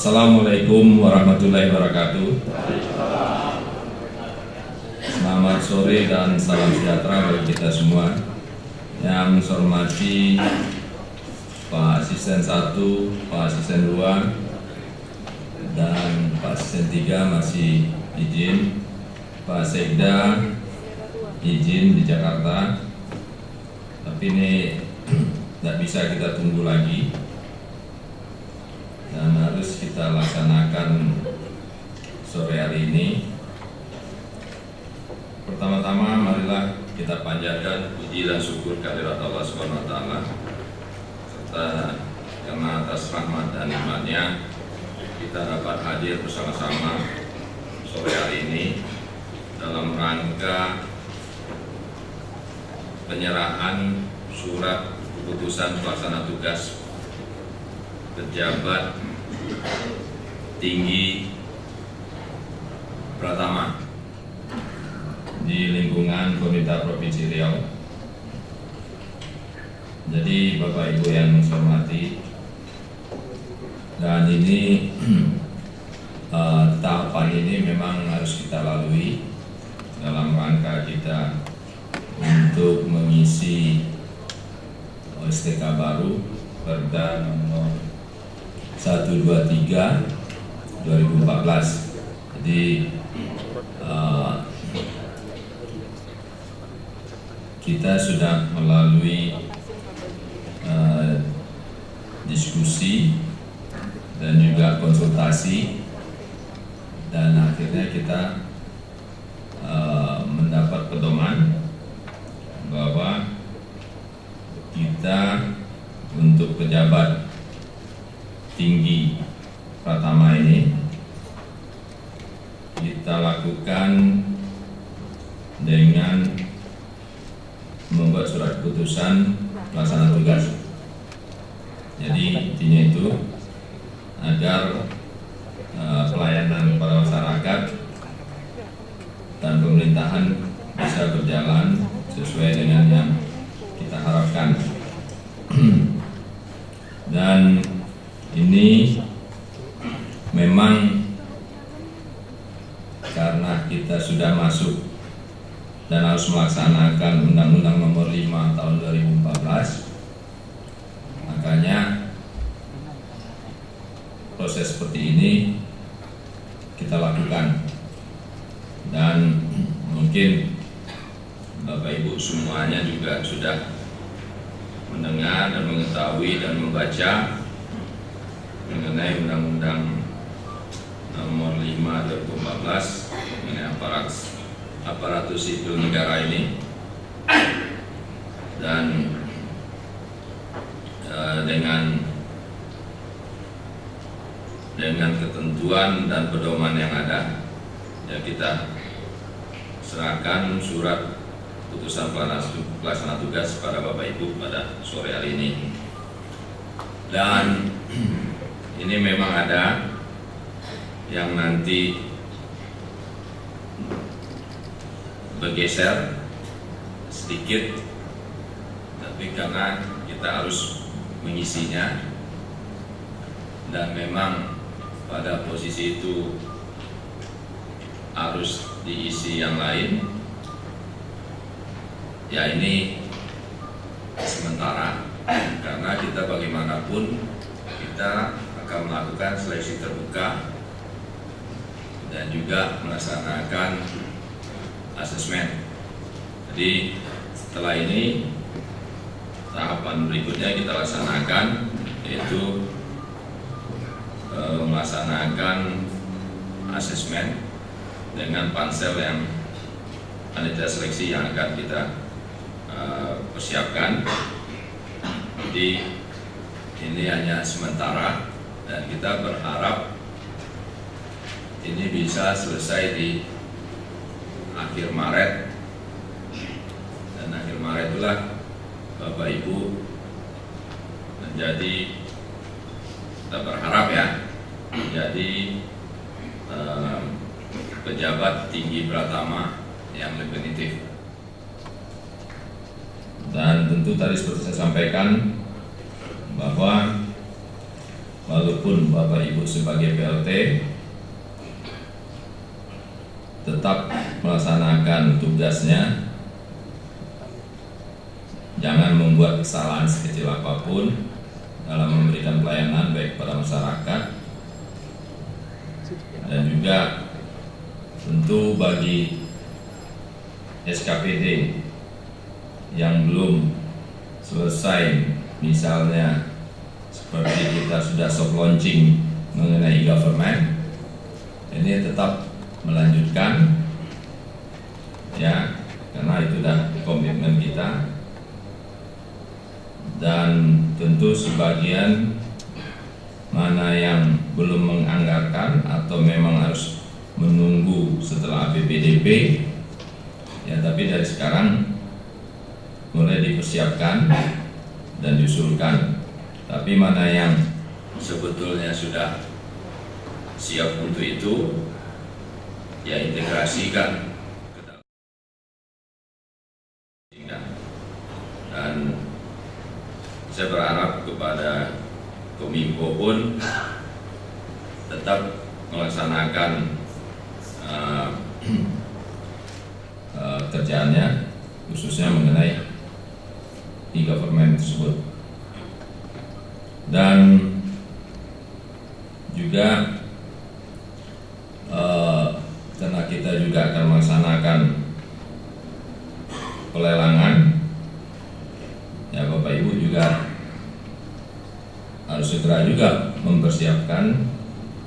Assalamualaikum warahmatullahi wabarakatuh. Selamat sore dan salam sejahtera bagi kita semua. Yang saya hormati Pak Asisten 1, Pak Asisten 2, dan Pak Asisten 3 masih izin. Pak Sekda izin di Jakarta, tapi ini tidak bisa kita tunggu lagi dan harus kita laksanakan sore hari ini. Pertama-tama marilah kita panjatkan puji dan syukur kehadirat Allah Subhanahu wa taala, serta karena atas rahmat dan nikmat-Nya kita dapat hadir bersama-sama sore hari ini dalam rangka penyerahan surat keputusan pelaksana tugas pejabat tinggi Pratama di lingkungan pemerintah Provinsi Riau. Jadi Bapak Ibu yang saya hormati, dan ini tahapan ini memang harus kita lalui dalam rangka kita untuk mengisi OSTK baru Perda nomor 123 2014. Jadi kita sudah melalui diskusi dan juga konsultasi, dan akhirnya kita mendapat pedoman bahwa kita untuk pejabat tinggi Pratama ini kita lakukan dengan membuat surat keputusan pelaksana tugas. Jadi intinya itu agar pelayanan kepada masyarakat dan pemerintahan bisa berjalan sesuai dengan yang kita harapkan. Dan ini memang karena kita sudah masuk dan harus melaksanakan Undang-Undang Nomor 5 Tahun 2014, makanya proses seperti ini kita lakukan. Dan mungkin Bapak Ibu semuanya juga sudah mendengar dan mengetahui dan membaca mengenai Undang-Undang Nomor 5 2014 mengenai aparatus sipil negara ini, dan dengan ketentuan dan pedoman yang ada, ya kita serahkan surat putusan pelaksana tugas pada Bapak Ibu pada sore hari ini. Dan ini memang ada yang nanti bergeser sedikit, tapi karena kita harus mengisinya, dan memang pada posisi itu harus diisi yang lain, ya ini sementara, karena kita bagaimanapun kita akan melakukan seleksi terbuka dan juga melaksanakan asesmen. Jadi setelah ini tahapan berikutnya kita laksanakan, yaitu melaksanakan asesmen dengan pansel yang panitia seleksi yang akan kita persiapkan. Jadi ini hanya sementara, dan kita berharap ini bisa selesai di akhir Maret, dan akhir Maret itulah Bapak Ibu menjadi, kita berharap ya, menjadi pejabat tinggi Pratama yang definitif. Dan tentu tadi seperti saya sampaikan bahwa walaupun Bapak Ibu sebagai PLT tetap melaksanakan tugasnya, jangan membuat kesalahan sekecil apapun dalam memberikan pelayanan baik pada masyarakat, dan juga tentu bagi SKPD yang belum selesai, misalnya seperti kita sudah soft launching mengenai e-government, ini tetap melanjutkan ya, karena itu sudah komitmen kita. Dan tentu sebagian mana yang belum menganggarkan atau memang harus menunggu setelah APBDP ya, tapi dari sekarang mulai dipersiapkan dan diusulkan. Tapi mana yang sebetulnya sudah siap untuk itu, ya integrasikan ke dalam. Dan saya berharap kepada Kominfo pun tetap melaksanakan kerjaannya, khususnya mengenai e-government tersebut. Dan juga karena kita juga akan melaksanakan pelelangan ya, Bapak Ibu juga harus segera juga mempersiapkan.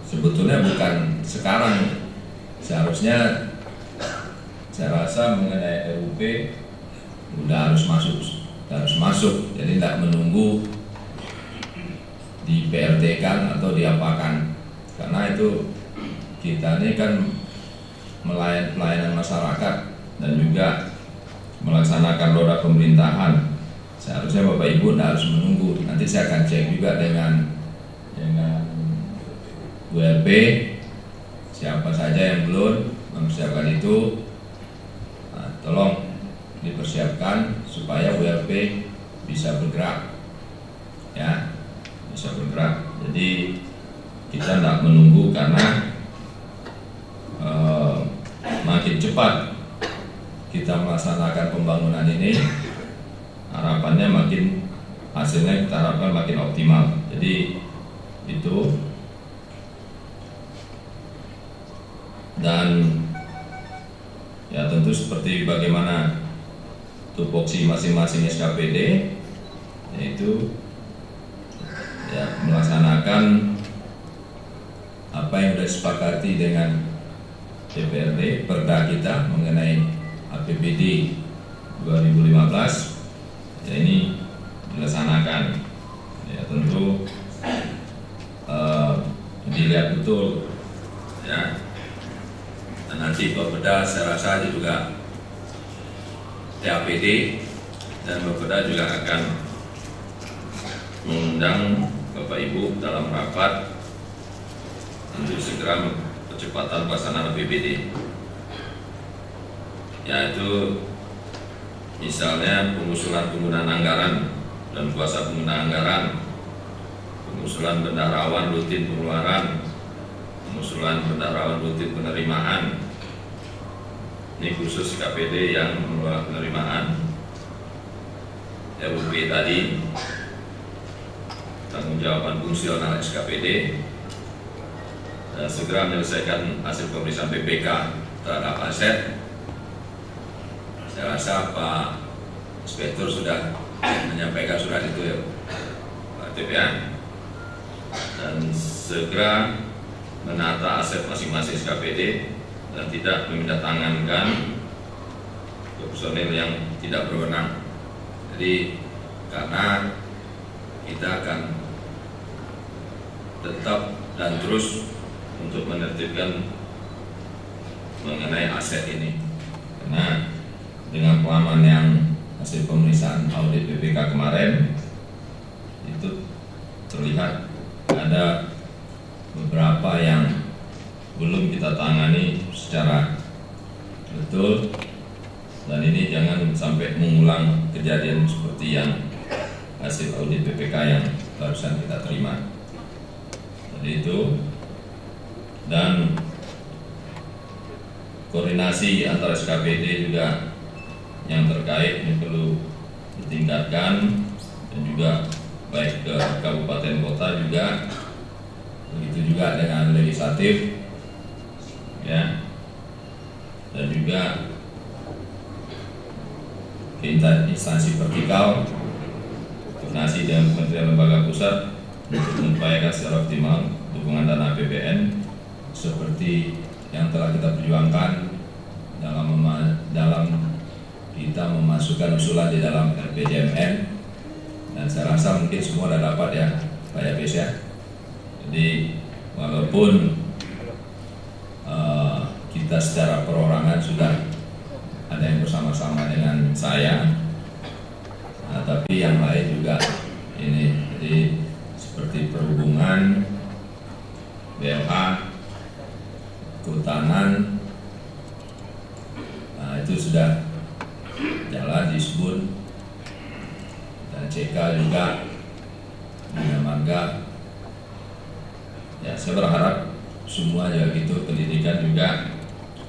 Sebetulnya bukan sekarang, seharusnya saya rasa mengenai RUP udah harus masuk, jadi tidak menunggu di PLT kan atau diapakan, karena itu kita ini kan pelayanan masyarakat dan juga melaksanakan roda pemerintahan. Seharusnya Bapak Ibu tidak harus menunggu. Nanti saya akan cek juga dengan WLP siapa saja yang belum mempersiapkan itu. Nah, tolong dipersiapkan supaya WLP bisa bergerak ya, bisa bergerak. Jadi kita tidak menunggu, karena makin cepat kita melaksanakan pembangunan ini, harapannya makin hasilnya kita harapkan makin optimal. Jadi itu, dan ya tentu seperti bagaimana tupoksi masing-masing SKPD, yaitu ya melaksanakan apa yang sudah disepakati dengan DPRD, perda kita mengenai APBD 2015 ya, ini dilaksanakan ya. Tentu dilihat betul ya, dan nanti Bapeda saya rasa juga TAPD dan Bapeda juga akan mengundang Bapak Ibu dalam rapat untuk segera percepatan pelaksanaan APBD, yaitu misalnya pengusulan penggunaan anggaran dan kuasa penggunaan anggaran, pengusulan bendaharawan rutin pengeluaran, pengusulan bendaharawan rutin penerimaan. Ini khusus KPD yang mengelola penerimaan. RUP tadi, tanggung jawaban fungsional SKPD, dan segera menyelesaikan hasil pemeriksaan BPK terhadap aset. Saya rasa Pak Inspektur sudah menyampaikan surat itu ya, Pak TPA, dan segera menata aset masing-masing SKPD dan tidak memindatangankan ke personil yang tidak berwenang. Jadi karena kita akan tetap dan terus untuk menertibkan mengenai aset ini. Karena dengan pengalaman yang hasil pemeriksaan audit BPK kemarin itu terlihat ada beberapa yang belum kita tangani secara betul, dan ini jangan sampai mengulang kejadian seperti yang hasil audit BPK yang barusan kita terima. Jadi itu, dan koordinasi antara SKPD juga yang terkait ini perlu ditingkatkan, dan juga baik ke kabupaten kota juga, begitu juga dengan legislatif, ya, dan juga ke instansi vertikal, koordinasi dengan Kementerian Lembaga Pusat untuk mengupayakan secara optimal dukungan dana APBN seperti yang telah kita perjuangkan dalam kita memasukkan usulan di dalam RPJMN, dan saya rasa mungkin semua sudah dapat ya Pak Yabes ya. Jadi walaupun kita secara perorangan sudah ada yang bersama-sama dengan saya, tapi yang lain juga ini, jadi seperti perhubungan, BLH, kehutanan, nah itu sudah jalan di Sbun, dan CK juga, Bina Marga. Ya, saya berharap semua juga gitu, pendidikan juga.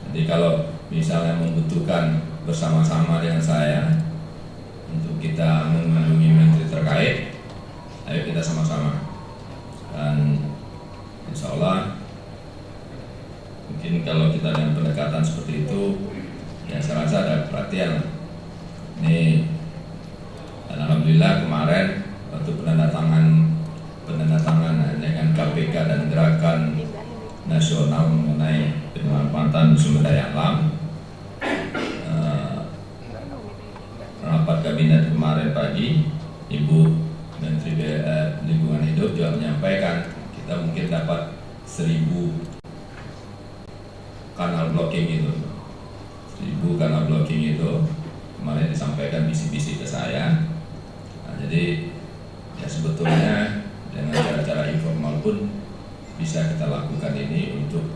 Jadi kalau misalnya membutuhkan bersama-sama dengan saya untuk kita mengunjungi menteri terkait, ayo kita sama-sama. Dan insya Allah mungkin kalau kita dengan pendekatan seperti itu, ya saya rasa ada perhatian nih. Dan alhamdulillah kemarin waktu penandatanganan dengan KPK dan Gerakan Nasional mengenai pemanfaatan sumber daya alam, rapat kabinet kemarin pagi, Ibu Menteri Lingkungan Hidup juga menyampaikan kita mungkin dapat 1000 kanal blocking itu. 1000 kanal blocking itu kemarin disampaikan bisi-bisi ke saya. Nah, jadi ya sebetulnya dengan cara-cara informal pun bisa kita lakukan ini untuk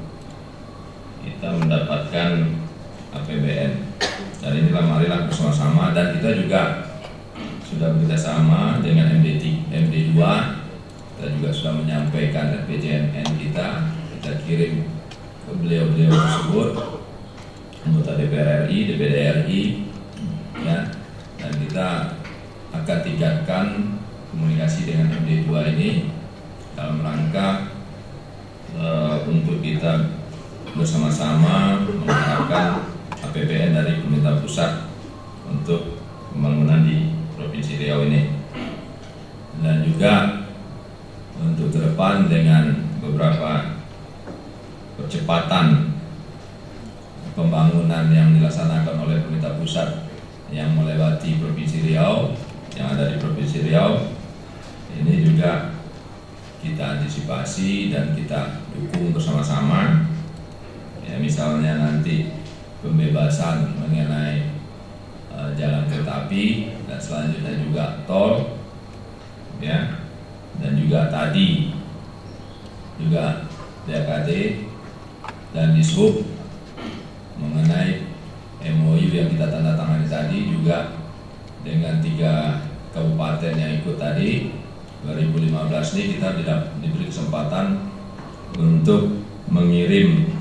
kita mendapatkan APBN. Dan inilah marilah bersama-sama, dan kita juga sudah bekerjasama dengan MD2, kita juga sudah menyampaikan RPJMN kita kirim ke beliau-beliau tersebut, anggota DPR RI, DPD RI, ya, dan kita akan tingkatkan komunikasi dengan MD2 ini dalam rangka untuk kita bersama-sama mengharapkan APBN dari pemerintah pusat untuk pembangunan di Provinsi Riau ini, dan juga untuk ke depan dengan beberapa percepatan pembangunan yang dilaksanakan oleh pemerintah pusat yang melewati Provinsi Riau, yang ada di Provinsi Riau ini juga kita antisipasi dan kita dukung bersama-sama. Ya, misalnya nanti pembebasan mengenai jalan kereta api, dan selanjutnya juga tol, ya, dan juga tadi juga DKD dan Dishub mengenai MOU yang kita tanda tangani tadi juga dengan 3 kabupaten yang ikut tadi. 2015 ini kita diberi kesempatan untuk mengirim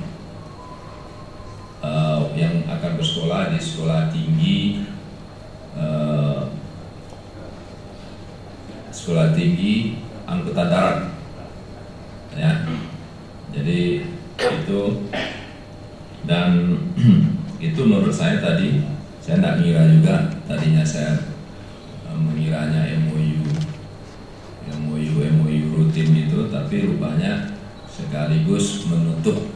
yang akan bersekolah di sekolah tinggi angkutan darat, ya. Jadi itu, dan itu menurut saya tadi saya tidak mengira juga, tadinya saya mengiranya MOU rutin itu, tapi rupanya sekaligus menutup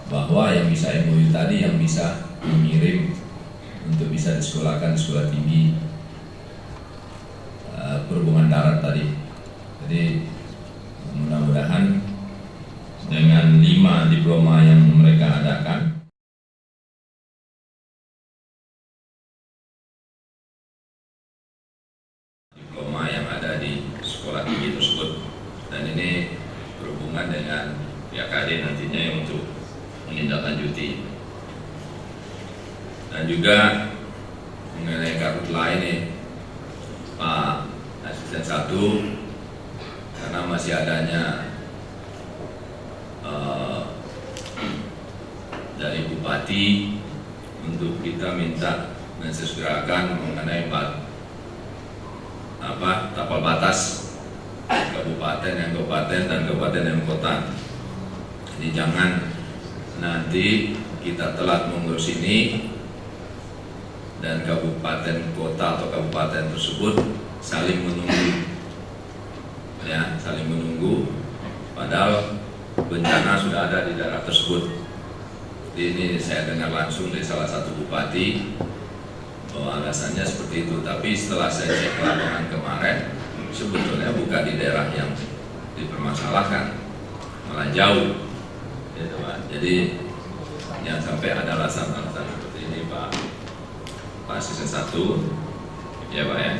bahwa yang bisa MOU tadi yang bisa mengirim untuk bisa disekolahkan di sekolah tinggi perhubungan darat tadi. Jadi mudah-mudahan dengan 5 diploma yang mereka adakan Bupati. Dan juga mengenai karhutla ini, Pak Asisten 1, karena masih adanya dari Bupati untuk kita minta mensegerakan mengenai tapal batas kabupaten yang kabupaten dan kabupaten yang kota. Jadi jangan nanti kita telat mengurus ini dan kabupaten kota atau kabupaten tersebut saling menunggu, ya, saling menunggu. Padahal bencana sudah ada di daerah tersebut. Ini saya dengar langsung dari salah satu bupati bahwa alasannya seperti itu. Tapi setelah saya cek laporan kemarin, sebetulnya bukan di daerah yang dipermasalahkan, malah jauh. Jadi jangan sampai ada alasan-alasan seperti ini, Pak Asisten 1, ya Pak ya.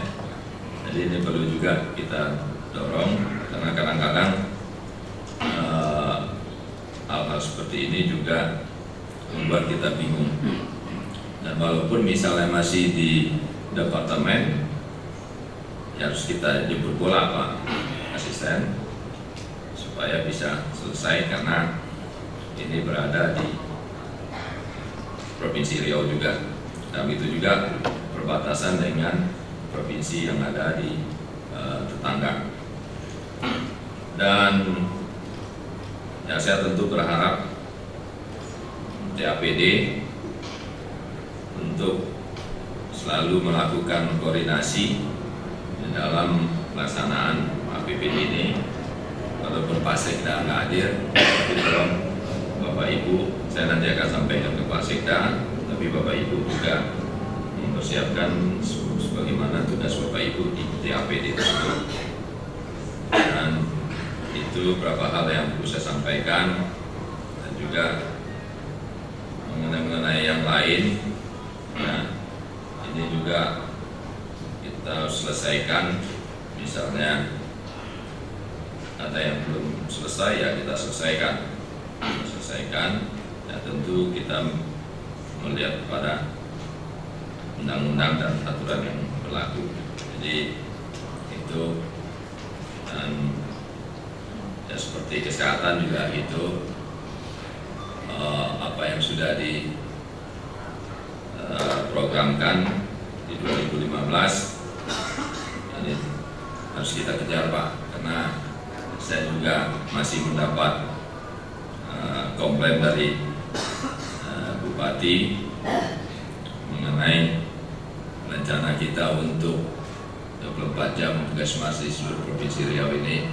Jadi ini perlu juga kita dorong, karena kadang-kadang hal-hal seperti ini juga membuat kita bingung. Dan walaupun misalnya masih di departemen, ya harus kita jemput bola Pak Asisten supaya bisa selesai, karena ini berada di Provinsi Riau juga, dan itu juga perbatasan dengan provinsi yang ada di tetangga. Dan ya saya tentu berharap TAPD untuk selalu melakukan koordinasi di dalam pelaksanaan APBD ini. Walaupun Pak Sekda nggak hadir, tapi tolong Bapak Ibu, saya nanti akan sampaikan ke Pak Sekda, tapi Bapak Ibu juga mempersiapkan sebagaimana tugas Bapak Ibu di TAPD tersebut. Dan itu beberapa hal yang perlu saya sampaikan, dan juga mengenai yang lain. Nah, ini juga kita harus selesaikan. Misalnya ada yang belum selesai, ya kita selesaikan. Ya tentu kita melihat pada undang-undang dan aturan yang berlaku. Jadi itu, dan ya seperti kesehatan juga gitu, apa yang sudah diprogramkan di 2015 ini harus kita kejar Pak, karena saya juga masih mendapat komplain dari Bupati mengenai rencana kita untuk 24 jam tugas di seluruh Provinsi Riau ini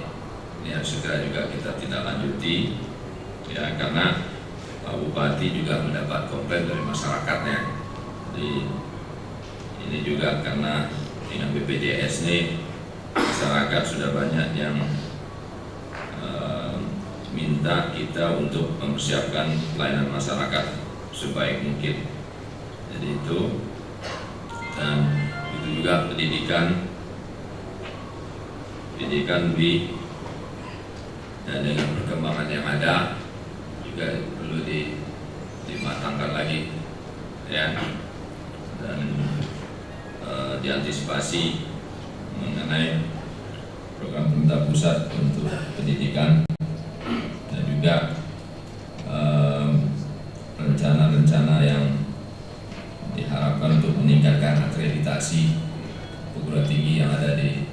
harus segera juga kita tindak lanjuti, ya, karena Pak Bupati juga mendapat komplain dari masyarakatnya. Jadi ini juga karena dengan BPJS ini masyarakat sudah banyak yang minta kita untuk mempersiapkan pelayanan masyarakat sebaik mungkin. Jadi itu, dan itu juga pendidikan lebih, dan dengan perkembangan yang ada juga perlu dimatangkan lagi, ya, dan diantisipasi mengenai program pemerintah pusat untuk pendidikan, dan juga rencana-rencana yang diharapkan untuk meningkatkan akreditasi perguruan tinggi yang ada di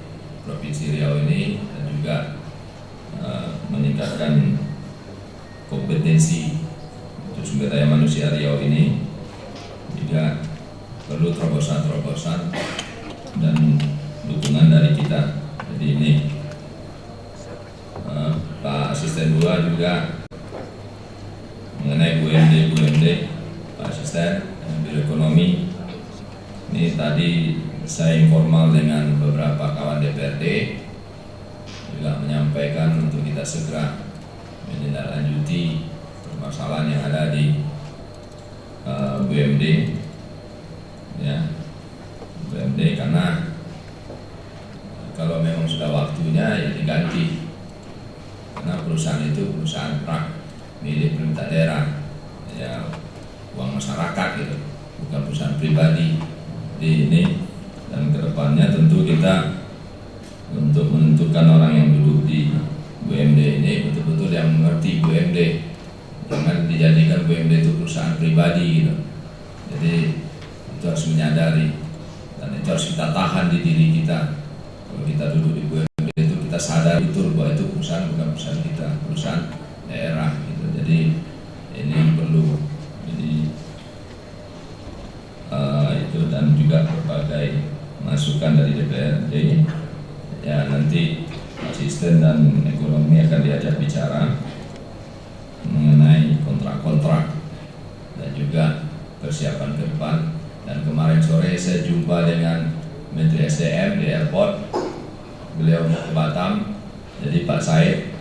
Provinsi Riau ini, dan juga meningkatkan kompetensi untuk sumber daya manusia Riau ini. Juga perlu terobosan-terobosan dan dukungan dari kita. Jadi ini Pak Asisten 2 juga mengenai BUMD, Pak Asisten Biro Ekonomi. Ini tadi saya informal dengan beberapa kawan DPRD, juga menyampaikan untuk kita segera menindaklanjuti permasalahan yang ada di BUMD, ya, BUMD, karena kalau memang sudah waktunya ya diganti, karena perusahaan itu perusahaan milik pemerintah daerah, ya, masyarakat gitu, bukan perusahaan pribadi. Jadi ini, dan kedepannya tentu kita untuk menentukan orang yang duduk di BUMD ini betul-betul yang mengerti BUMD, jangan dijadikan BUMD itu perusahaan pribadi gitu. Jadi itu harus menyadari, dan itu harus kita tahan di diri kita. Kalau kita duduk di BUMD itu kita sadar betul bahwa itu perusahaan bukan perusahaan kita, perusahaan daerah gitu. Jadi ini perlu, jadi itu, dan juga berbagai masukan dari DPRD ya, nanti asisten dan ekonomi akan diajak bicara mengenai kontrak-kontrak dan juga persiapan ke depan. Dan kemarin sore saya jumpa dengan Menteri SDM di airport, beliau mau ke Batam. Jadi Pak Said,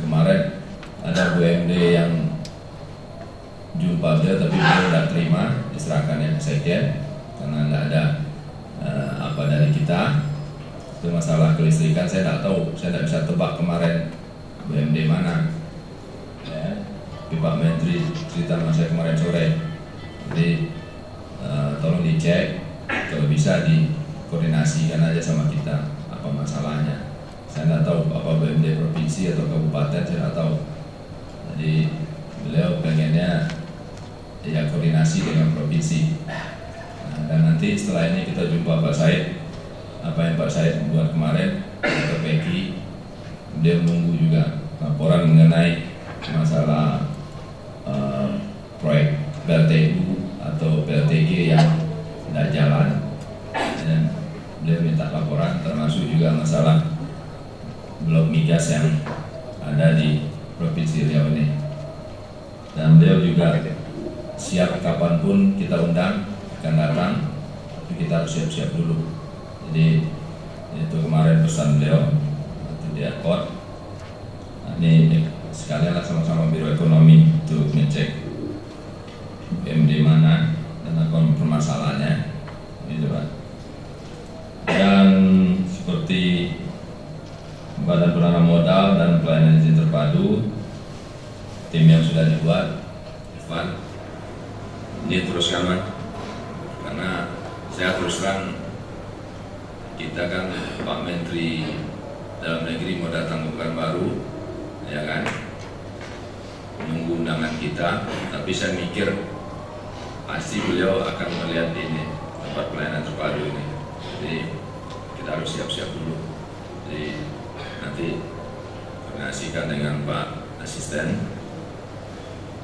kemarin ada BUMD yang jumpa beliau, tapi beliau tidak terima, diserahkannya ke Sekjen karena tidak ada apa dari kita. Itu masalah kelistrikan, saya tidak tahu, saya tidak bisa tebak kemarin BUMD mana ya. Tapi Pak Menteri cerita sama saya kemarin sore. Jadi tolong dicek, kalau bisa dikoordinasikan aja sama kita apa masalahnya. Saya tidak tahu apa BUMD provinsi atau kabupaten, saya tidak tahu. Jadi beliau pengennya ya koordinasi dengan provinsi. Dan nanti setelah ini kita jumpa Pak Said, apa yang Pak Said buat kemarin kita perbaiki. Dia menunggu juga laporan mengenai masalah proyek PLTU atau PLTG yang tidak jalan, dan beliau minta laporan, termasuk juga masalah blok migas yang ada di Provinsi Riau ini. Dan beliau juga siap kapanpun kita undang akan datang, tapi kita harus siap-siap dulu. Jadi itu kemarin pesan beliau waktu di airport. Nah, ini sekalian lah sama-sama Biro Ekonomi untuk ngecek BUMD mana dan apa permasalahannya, gitu Pak. Dan seperti Badan Penanaman Modal dan Pelayanan Izin Terpadu, tim yang sudah dibuat, Irfan, ini teruskan Mas, karena saya terus terang, kita kan Pak Menteri Dalam Negeri mau datang ke Pekanbaru, ya kan, menunggu undangan kita, tapi saya mikir pasti beliau akan melihat ini tempat pelayanan terpadu ini, jadi kita harus siap-siap dulu. Jadi nanti koordinasikan dengan Pak Asisten,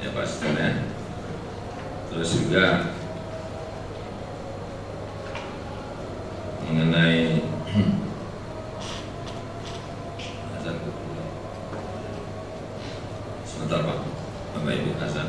ya Pak Asistennya. Terus juga mengenai sebentar Pak, Bapak Ibu Hasan.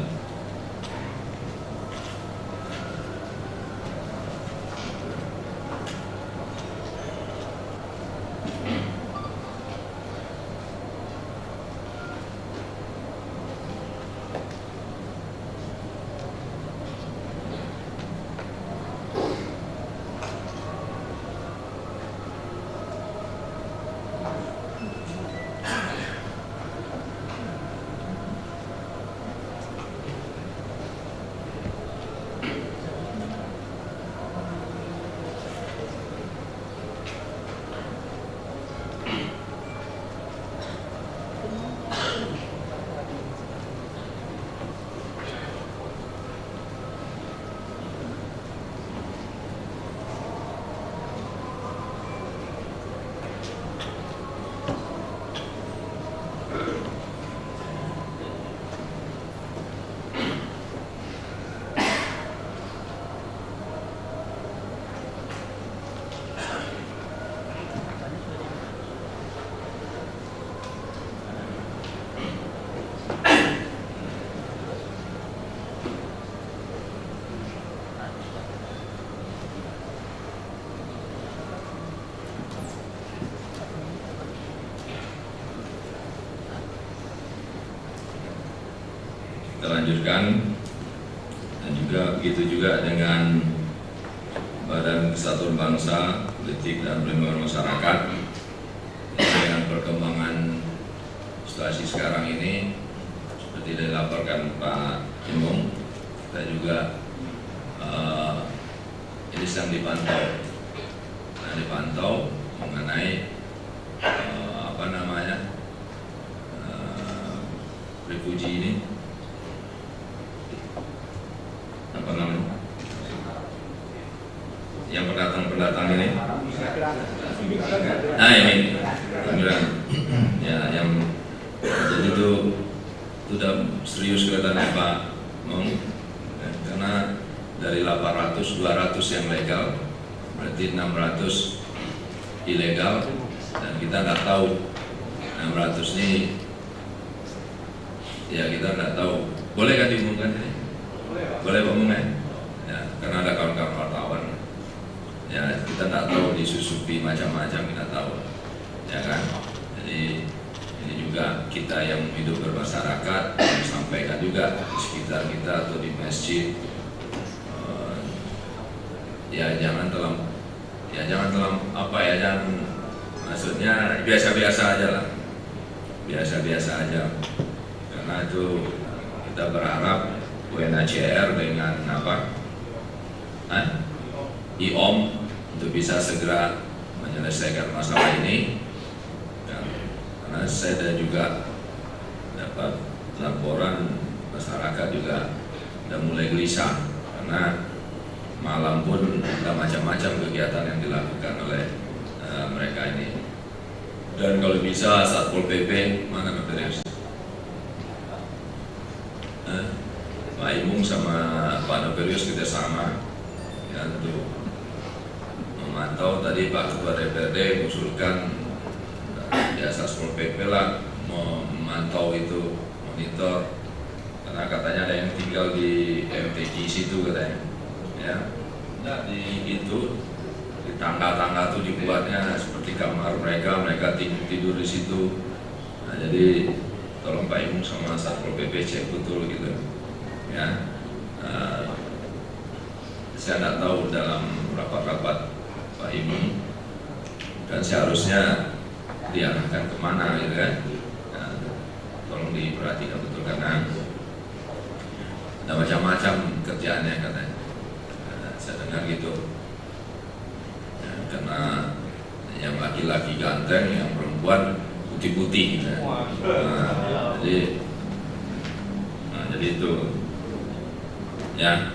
Kita lanjutkan, dan juga begitu juga dengan Badan Kesatuan Bangsa, Politik dan Perlindungan Masyarakat. Dengan perkembangan situasi sekarang ini, seperti dilaporkan Pak Imung, kita juga ini sedang dipantau mengenai refugee ini, yang pendatang ini. Nah ini ya, yang jadi itu sudah serius kelihatannya Pak Mong, karena dari 800 200 yang legal, berarti 600 ilegal, dan kita nggak tahu 600 ini, ya kita nggak tahu. Boleh kan diumumkan ini? Boleh Pak Mong ya, karena ada kawan-kawan wartawan. Ya kita nggak tahu, disusupi macam-macam, kita tahu, ya kan. Jadi ini juga kita yang hidup bermasyarakat sampaikan juga di sekitar kita atau di masjid, jangan maksudnya biasa-biasa aja lah, biasa-biasa aja, karena itu kita berharap UNHCR dengan IOM untuk bisa segera menyelesaikan masalah ini. Karena saya juga dapat laporan masyarakat juga sudah mulai gelisah, karena malam pun ada macam-macam kegiatan yang dilakukan oleh mereka ini. Dan kalau bisa Satpol PP mana Pak Pak Imung sama Pak Noperius kerjasama ya, untuk memantau. Tadi Pak Ketua DPRD mengusulkan ya Satpol PP lah memantau itu, monitor, karena katanya ada yang tinggal di MTQ situ katanya ya. Nah di tangga-tangga itu dibuatnya seperti kamar mereka tidur di situ. Nah jadi tolong Pak Imung sama Satpol PP cek betul gitu ya. Saya tidak tahu dalam rapat-rapat Pak Imung dan seharusnya diarahkan kemana gitu kan. Nah, tolong diperhatikan betul, karena ada macam-macam kerjaannya katanya. Saya dengar gitu ya, karena yang laki-laki ganteng, yang perempuan putih-putih gitu. Jadi itu ya,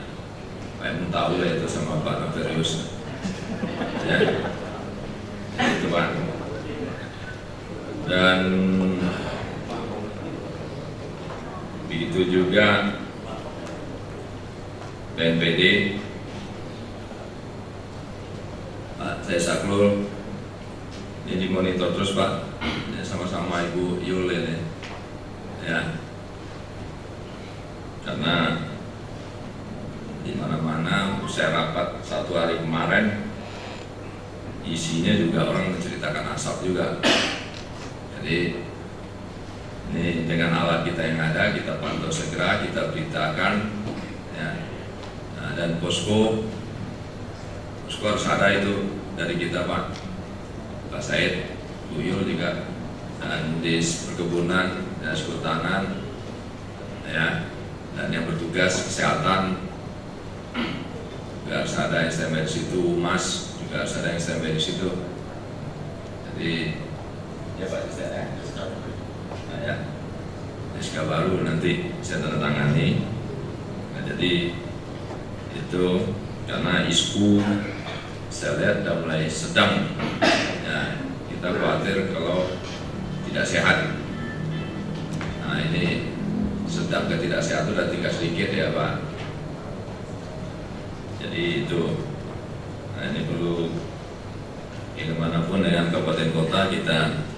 Pak Imung tahu ya itu sama Pak Noperius ya, itu Pak. Dan begitu juga BNPB, Pak saya Saklul ini dimonitor terus Pak ya, sama-sama Ibu Yul ini ya, karena di mana-mana saya rapat satu hari kemarin isinya juga orang menceritakan asap juga. Jadi ini dengan alat kita yang ada, kita pantau segera, kita beritakan ya. Nah, dan posko harus ada itu dari kita Pak Said, Bu Yul juga, dan Dis Perkebunan, Dinas Kehutanan ya, dan yang bertugas kesehatan juga harus ada yang standby di situ, Mas juga harus ada yang standby di situ. Jadi ya Pak saya ya, SK baru nanti saya tanda tangani. Nah, jadi itu karena ISPU saya lihat sudah mulai sedang ya, kita khawatir kalau tidak sehat. Nah ini sedang ketidaksehat itu sudah tinggal sedikit ya Pak. Jadi itu, nah ini perlu kemanapun dengan kabupaten kota kita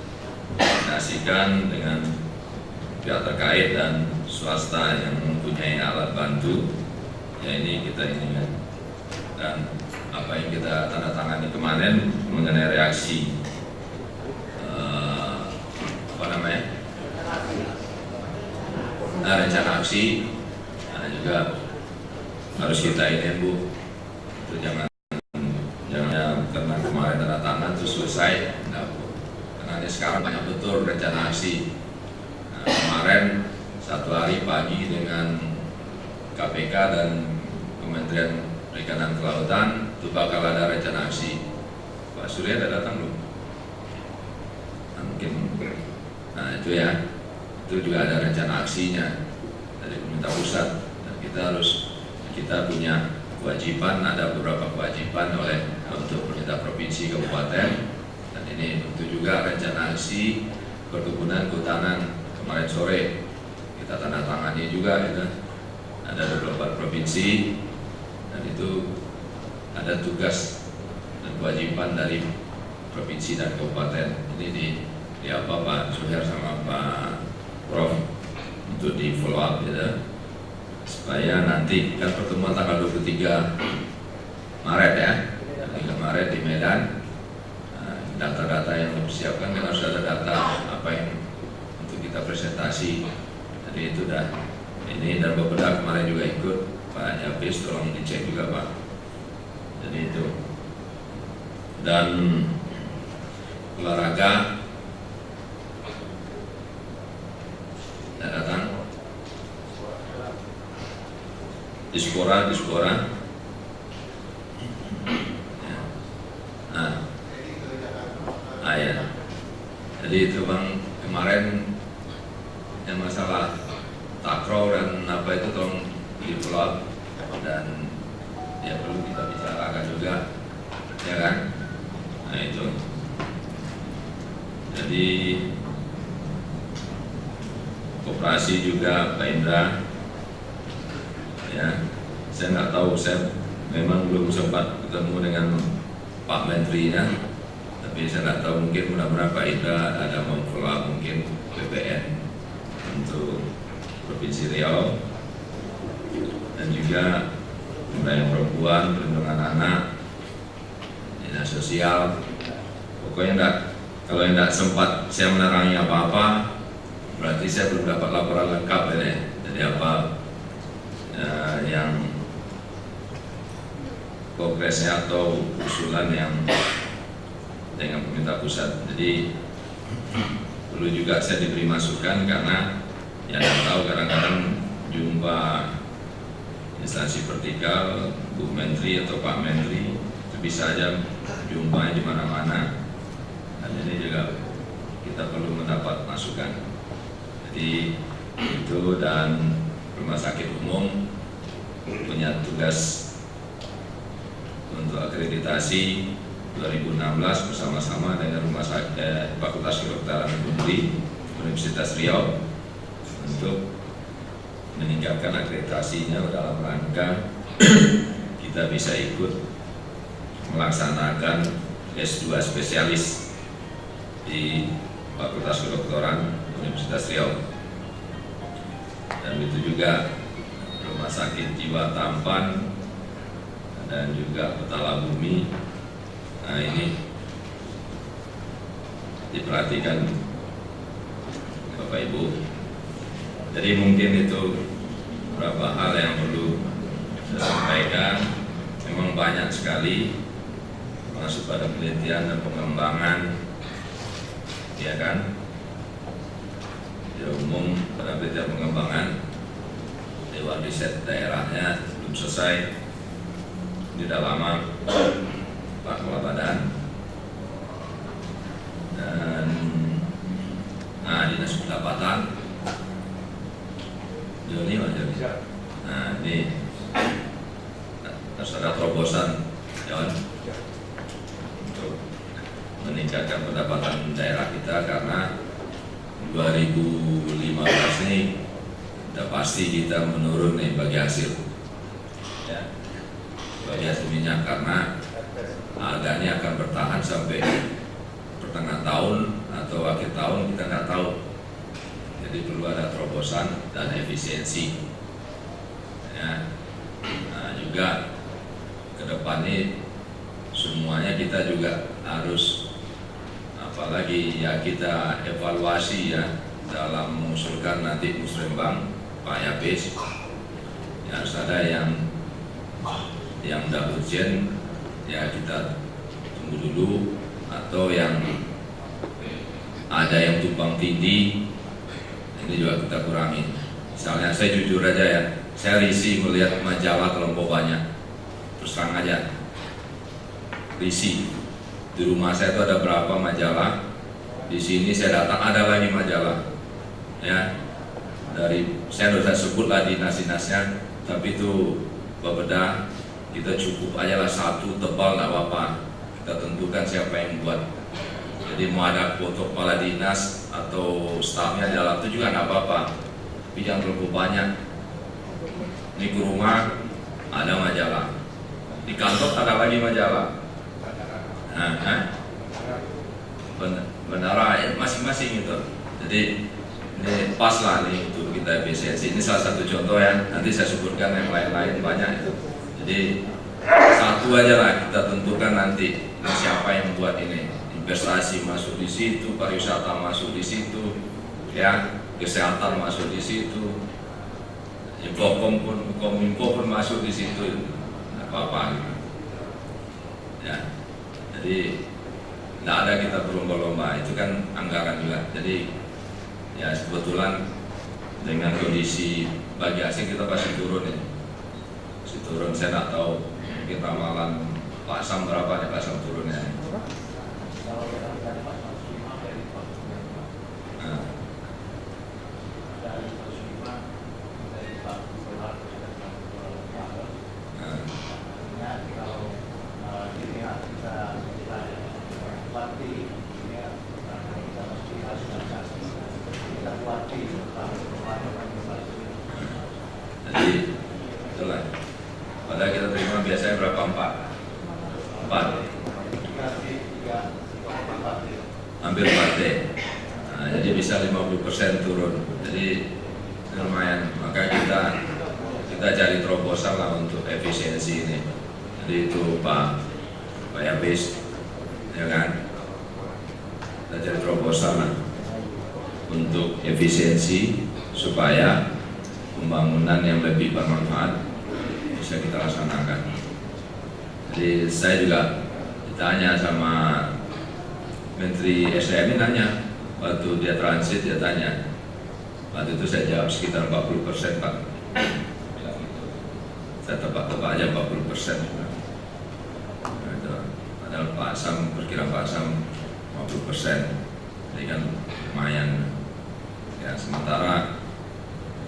koordinasikan dengan pihak terkait dan swasta yang mempunyai alat bantu. Ya ini kita ini kan. Dan apa yang kita tanda tangani kemarin mengenai reaksi rencana aksi, nah juga harus kita ini Bu, itu jangan karena kemarin tanda tangan terus selesai, nah, karena ini sekarang banyak betul rencana aksi. Nah, kemarin satu hari pagi dengan KPK dan Kementerian Perikanan Kelautan itu bakal ada rencana aksi. Pak Surya ada datang belum? Nah, mungkin. Nah itu ya, itu juga ada rencana aksinya dari pemerintah pusat. Dan kita punya kewajiban, ada beberapa kewajiban untuk pemerintah provinsi, kabupaten, dan ini tentu juga rencana aksi perkebunan kehutanan kemarin sore kita tanda tangani juga, gitu. Ada 24 provinsi dan itu ada tugas dan kewajiban dari provinsi dan kabupaten. Ini di apa Pak Suher sama Pak Prof untuk di follow up, gitu. Supaya nanti kan pertemuan tanggal 23 Maret ya, 3 Maret di Medan. Data-data yang dipersiapkan kan harus ada data apa yang untuk kita presentasi. Jadi itu dah ini, dan beberapa kemarin juga ikut Pak Yapis, tolong dicek juga Pak. Jadi itu, dan olahraga datang Dispora ya. Jadi itu Bang, kemarin yang masalah takraw dan apa itu tolong di follow up, dan ya perlu kita bicarakan juga, ya kan? Nah itu. Jadi koperasi juga Pak Indra, ya saya nggak tahu, saya memang belum sempat ketemu dengan Pak Menterinya, tapi saya nggak tahu, mungkin mudah-mudahan Pak Indra ada memfollow up mungkin BPN untuk Provinsi Riau, dan juga pemberdayaan perempuan, perlindungan anak, dinas sosial. Pokoknya kalau tidak sempat saya menerangi apa-apa, berarti saya belum dapat laporan lengkap ya. Jadi apa yang progresnya atau usulan yang dengan pemerintah pusat. Jadi perlu juga saya diberi masukan, karena ya saya tahu kadang-kadang jumpa instansi vertikal, Bu Menteri atau Pak Menteri itu bisa aja jumpanya di mana-mana, dan ini juga kita perlu mendapat masukan. Jadi itu, dan rumah sakit umum punya tugas untuk akreditasi 2016 bersama-sama dengan rumah sakit Fakultas Kedokteran Unri Universitas Riau untuk meningkatkan akreditasinya dalam rangka kita bisa ikut melaksanakan S2 spesialis di Fakultas Kedokteran Universitas Riau. Dan itu juga Rumah Sakit Jiwa Tampan dan juga Petala Bumi. Nah ini diperhatikan Bapak Ibu. Jadi mungkin itu beberapa hal yang perlu saya sampaikan. Memang banyak sekali, masuk pada penelitian dan pengembangan, ya kan? Ya umum pada penelitian pengembangan, Dewan Riset daerahnya belum selesai, tidak lama Pak Kepala Badan, dan Dinas Pendapatan Joni wajar. Nah ini harus ada terobosan John untuk meningkatkan pendapatan daerah kita, karena 2015 ini udah pasti kita menurun nih bagi hasil, ya, bagi hasil minyak, karena harganya akan bertahan sampai pertengahan tahun atau akhir tahun, kita nggak tahu. Jadi perlu ada terobosan dan efisiensi, ya. Nah juga ke depan ini semuanya kita juga harus, apalagi ya kita evaluasi ya dalam mengusulkan nanti musrembang Pak Yapis, ya harus ada yang udah urgent ya kita tunggu dulu, atau yang ada yang tumpang tindih ini juga kita kurangi. Misalnya saya jujur aja ya, saya risih melihat majalah terlampau banyak. Terus terang aja, risih. Di rumah saya itu ada berapa majalah. Di sini saya datang ada lagi majalah. Ya, saya sudah sebut lah dinas-dinasnya, tapi itu berbeda. Kita cukup aja lah satu tebal, nggak apa-apa. Kita tentukan siapa yang buat. Jadi mau ada foto kepala dinas atau stafnya di dalam itu juga nggak apa-apa. Tapi jangan terlalu banyak. Ini ke rumah ada majalah, di kantor ada lagi majalah. Benar masing-masing gitu. Jadi ini pas lah nih untuk kita efisiensi. Ini salah satu contoh ya. Nanti saya sebutkan yang lain-lain banyak itu. Jadi satu aja lah kita tentukan nanti siapa yang buat ini. Investasi masuk di situ, pariwisata masuk di situ, ya, kesehatan masuk di situ, Kominfo pun masuk di situ, nggak apa-apa. Ya, jadi nggak ada kita berlomba-lomba, itu kan anggaran juga. Jadi ya kebetulan dengan kondisi bagi asing kita pasti turun ya, pasti turun. Saya nggak tahu mungkin ramalan Pak Sam berapa nih Pak Sam turunnya. Jadi itulah. Padahal kita terima biasanya berapa? 4. Hampir 4 D. Nah, jadi bisa 50% turun. Jadi lumayan. Maka kita cari terobosan lah untuk efisiensi ini. Jadi itu Pak Yabis, ya kan? Kita cari terobosan lah untuk efisiensi supaya pembangunan yang lebih bermanfaat bisa kita laksanakan. Jadi saya juga ditanya sama Menteri SDM ini, nanya waktu dia transit, dia tanya, waktu itu saya jawab sekitar 40% Pak. Saya tebak-tebak aja 40%. Padahal Pak Sam, perkiraan Pak Sam 50%. Jadi kan lumayan. Ya, sementara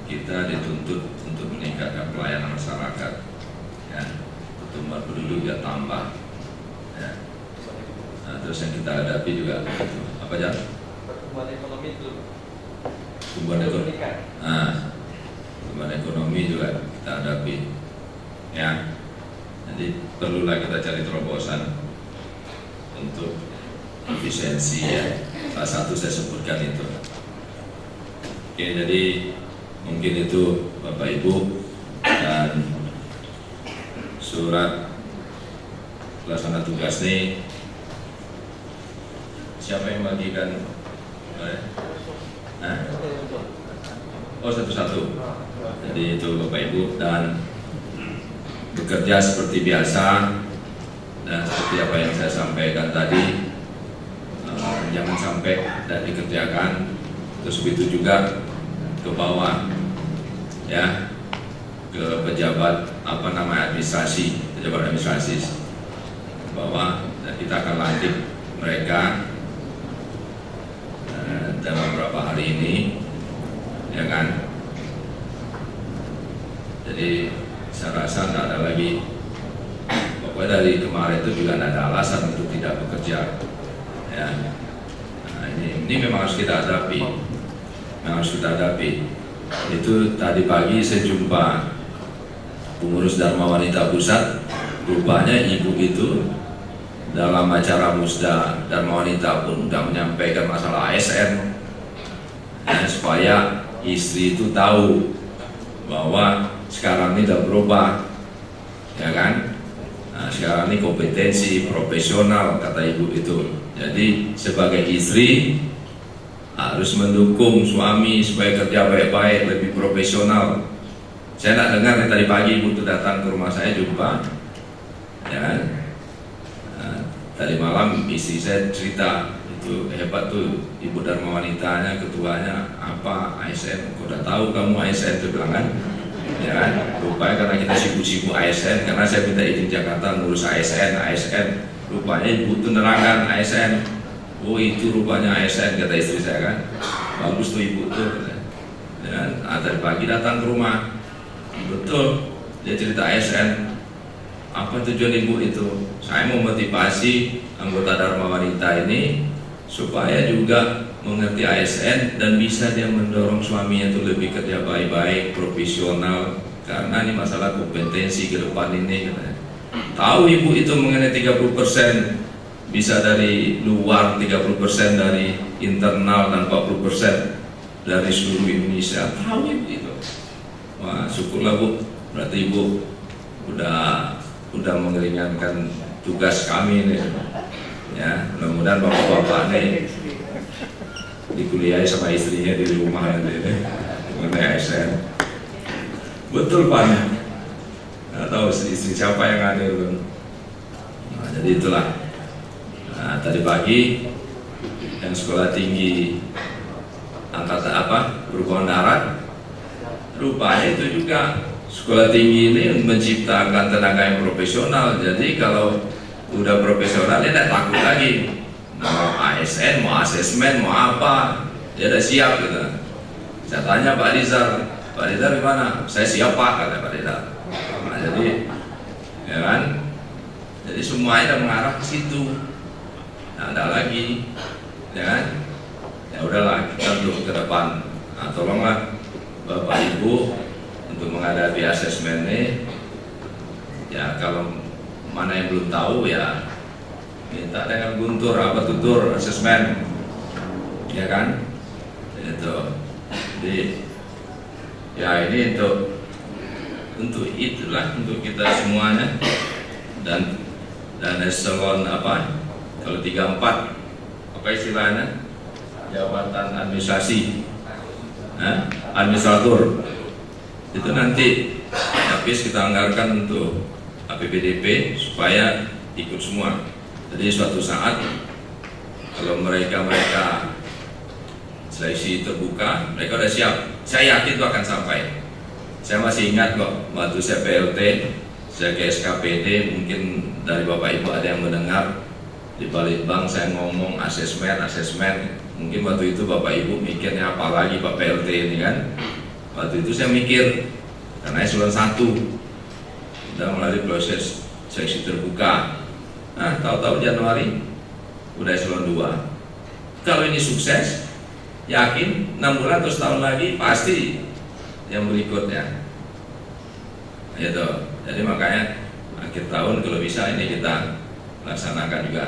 kita dituntut untuk meningkatkan pelayanan masyarakat. Ya, pertumbuhan penduduk juga tambah. Ya. Nah, terus yang kita hadapi juga apa aja? Pertumbuhan ekonomi itu. Pertumbuhan ekonomi juga kita hadapi. Ya, jadi perlulah kita cari terobosan untuk efisiensi ya. Salah satu saya sebutkan itu. Oke, jadi mungkin itu Bapak Ibu, dan surat pelaksana tugas ini siapa yang bagikan? Oh, satu-satu. Jadi itu Bapak Ibu, dan bekerja seperti biasa dan seperti apa yang saya sampaikan tadi, jangan sampai tidak dikerjakan. Terus begitu juga ke bawah, ya, ke pejabat administrasi bahwa kita akan lantik mereka dalam beberapa hari ini, ya kan. Jadi saya rasa tidak ada lagi, pokoknya dari kemarin itu juga tidak ada alasan untuk tidak bekerja, ya. Nah, ini memang harus kita hadapi. Itu tadi pagi saya jumpa pengurus Dharma Wanita Pusat, rupanya ibu itu dalam acara Musda Dharma Wanita pun sudah menyampaikan masalah ASN, ya, supaya istri itu tahu bahwa sekarang ini sudah berubah, ya kan? Nah, sekarang ini kompetensi profesional, kata ibu itu. Jadi sebagai istri harus mendukung suami supaya kerja baik-baik, lebih profesional. Saya tidak dengar tadi pagi ibu itu datang ke rumah saya jumpa, ya kan? Nah, tadi malam istri saya cerita, itu hebat tuh ibu Dharma Wanitanya, ketuanya apa ASN, kau udah tahu kamu ASN, itu bilang kan? Ya kan? Rupanya karena kita sibuk-sibuk ASN, karena saya minta izin Jakarta ngurus ASN, rupanya ibu itu nerangkan ASN. Oh itu rupanya ASN, kata istri saya kan. Bagus tuh ibu tuh. Dan tadi pagi datang ke rumah, betul dia cerita ASN. Apa tujuan ibu itu? Saya mau motivasi anggota Dharma Wanita ini supaya juga mengerti ASN dan bisa dia mendorong suaminya itu lebih kerja baik-baik, profesional, karena ini masalah kompetensi ke depan ini. Tahu ibu itu mengenai 30% bisa dari luar, 30% dari internal, dan 40% dari seluruh Indonesia. Tahu ibu itu. Wah, syukurlah Bu, berarti ibu udah mengeringankan tugas kami nih. Ya, mudah-mudahan bapak-bapak nih dikuliahi sama istrinya di rumah nanti mengenai ASN. Betul Pak. Nggak tahu istri siapa yang hadir. Nah, jadi itulah. Nah, tadi pagi yang sekolah tinggi angkatan perhubungan darat, rupanya itu juga sekolah tinggi ini menciptakan tenaga yang profesional. Jadi kalau udah profesional dia tidak takut lagi mau ASN, mau asesmen, mau apa, dia udah siap gitu. Saya tanya Pak Rizal gimana? Saya siap Pak, kata Pak Rizal. Nah, jadi ya kan, jadi semuanya mengarah ke situ. Nah, ada lagi, ya kan? Ya udahlah, kita untuk ke depan. Nah, tolonglah Bapak Ibu untuk menghadapi asesmen ini. Ya kalau mana yang belum tahu ya minta dengan Guntur tutur asesmen, ya kan? Itu. Jadi ya ini untuk itulah untuk kita semuanya dan eselon kalau 34 apa istilahnya, jabatan administrasi, administrator itu nanti habis kita anggarkan untuk APBDP supaya ikut semua. Jadi suatu saat kalau mereka seleksi terbuka, mereka udah siap. Saya yakin itu akan sampai. Saya masih ingat kok waktu saya PLT, saya ke SKPD, mungkin dari Bapak Ibu ada yang mendengar di Balitbank saya ngomong asesmen. Mungkin waktu itu Bapak Ibu mikirnya apa lagi Pak PLT ini kan. Waktu itu saya mikir karena eselon 1 sudah melalui proses seleksi terbuka. Nah, tahu-tahu Januari udah eselon 2. Kalau ini sukses, yakin 6 bulan atau setahun lagi pasti yang berikutnya. Gitu. Jadi makanya akhir tahun kalau bisa ini kita laksanakan juga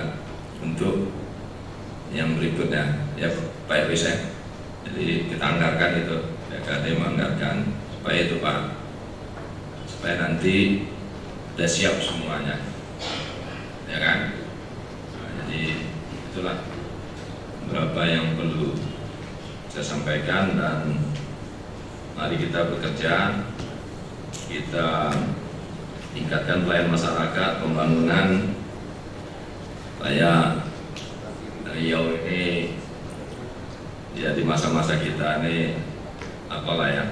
untuk yang berikutnya. Ya Pak bisa. Jadi kita anggarkan itu, BKD menganggarkan supaya itu Pak, supaya nanti sudah siap semuanya, ya kan? Nah, jadi itulah beberapa yang perlu saya sampaikan, dan mari kita bekerja, kita tingkatkan pelayanan masyarakat, pembangunan supaya Riau ini ya di masa-masa kita ini apalah ya.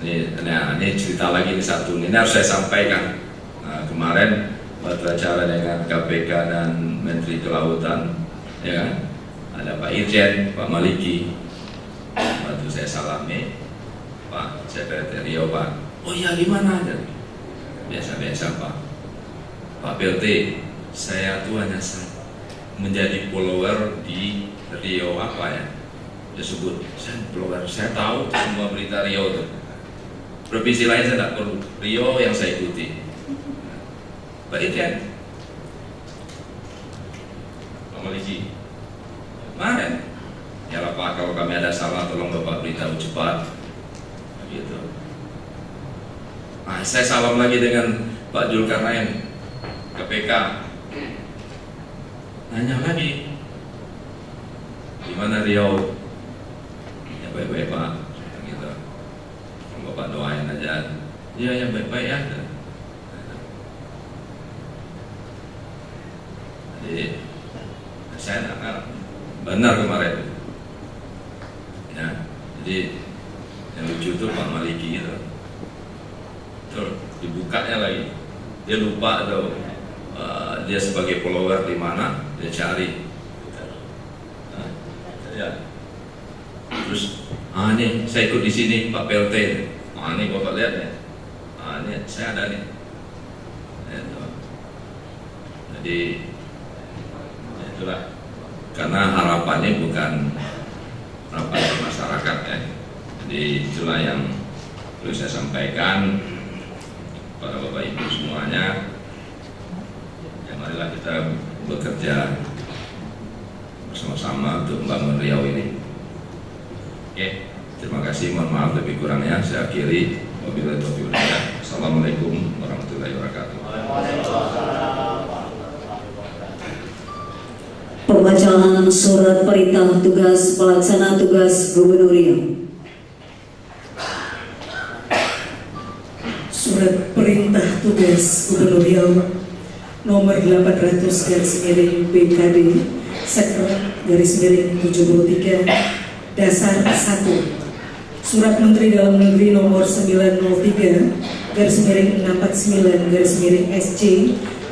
Ini cerita lagi ini satu, ini harus saya sampaikan. Nah, kemarin waktu acara dengan KPK dan Menteri Kelautan, ya kan, ada Pak Irjen, Pak Maliki. Waktu saya salami, Pak Sekretariat Riau Pak, oh iya gimana aja? Biasa-biasa Pak. Pak PLT, saya tuh hanya menjadi follower di Riau apa ya? Dia sebut, saya follower, saya tahu semua berita Riau tuh. Provinsi lain saya tidak perlu, Riau yang saya ikuti. Pak Irjen, Pak Maliki, kemarin, ya Pak, kalau kami ada salah tolong Bapak beritahu cepat, gitu. Nah, saya salam lagi dengan Pak Zulkarnain, KPK, nanya lagi, gimana Riau? Ya baik-baik Pak, gitu. Bapak doain aja, iya yang baik-baik ya. Jadi saya benar kemarin, ya. Jadi yang lucu itu Pak Maliki itu, bukanya lagi, dia lupa atau dia sebagai follower di mana dia cari. Ya. Terus, ini saya ikut di sini Pak PLT. Ini Bapak lihat ya. Ini saya ada nih. Jadi itulah, karena harapannya bukan harapan masyarakat ya. Jadi itulah yang perlu saya sampaikan pada Bapak Ibu semuanya. Ya, marilah kita bekerja bersama-sama untuk membangun Riau ini. Oke, terima kasih. Mohon maaf lebih kurangnya. Saya akhiri. Wabillahi taufiq wal hidayah. Assalamualaikum warahmatullahi wabarakatuh. Pembacaan surat perintah tugas pelaksana tugas Gubernur Riau. Surat perintah tugas Gubernur Riau nomor 800/BKD Sekret/73 dasar 1. Surat Menteri Dalam Negeri nomor 903/649/SC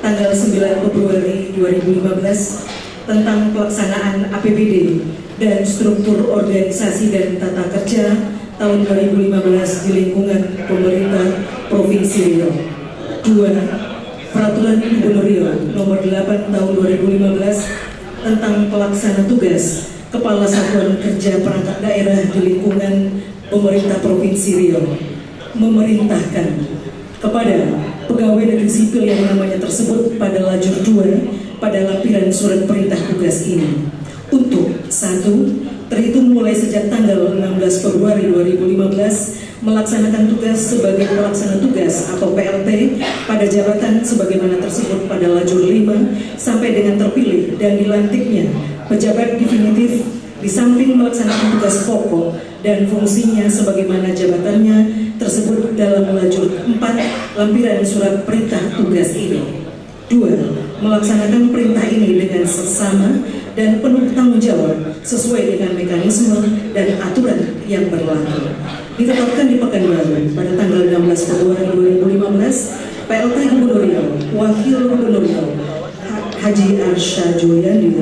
tanggal 9 Februari 2015 tentang pelaksanaan APBD dan struktur organisasi dan tata kerja tahun 2015 di lingkungan pemerintah Provinsi Riau. 2. Peraturan Gubernur Riau nomor 8 tahun 2015 tentang pelaksana tugas Kepala Satuan Kerja Perangkat Daerah di lingkungan pemerintah Provinsi Riau memerintahkan kepada pegawai negeri sipil yang namanya tersebut pada lajur 2 pada lampiran surat perintah tugas ini untuk 1. Terhitung mulai sejak tanggal 16 Februari 2015 melaksanakan tugas sebagai pelaksana tugas atau PLT pada jabatan sebagaimana tersebut pada lajur 5 sampai dengan terpilih dan dilantiknya pejabat definitif di samping melaksanakan tugas pokok dan fungsinya sebagaimana jabatannya tersebut dalam lajur 4 lampiran surat perintah tugas ini. 2. Melaksanakan perintah ini dengan seksama dan penuh tanggung jawab sesuai dengan mekanisme dan aturan yang berlaku. Ditetapkan di Pekanbaru pada tanggal 16 Februari 2015, PLT Gubernur Riau, Wakil Gubernur Riau, Haji Arsha Joyandi.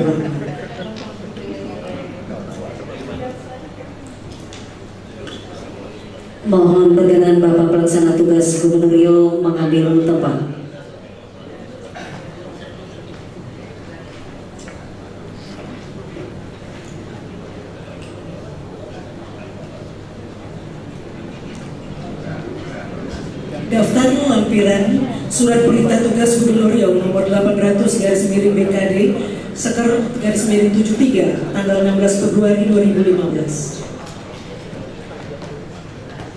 Mohon perkenan Bapak Pelaksana Tugas Gubernur Riau mengambil tempat. Daftar lampiran surat perintah tugas Gubernur Riau nomor 800/BKD Sekret/73 tanggal 16 Februari 2015.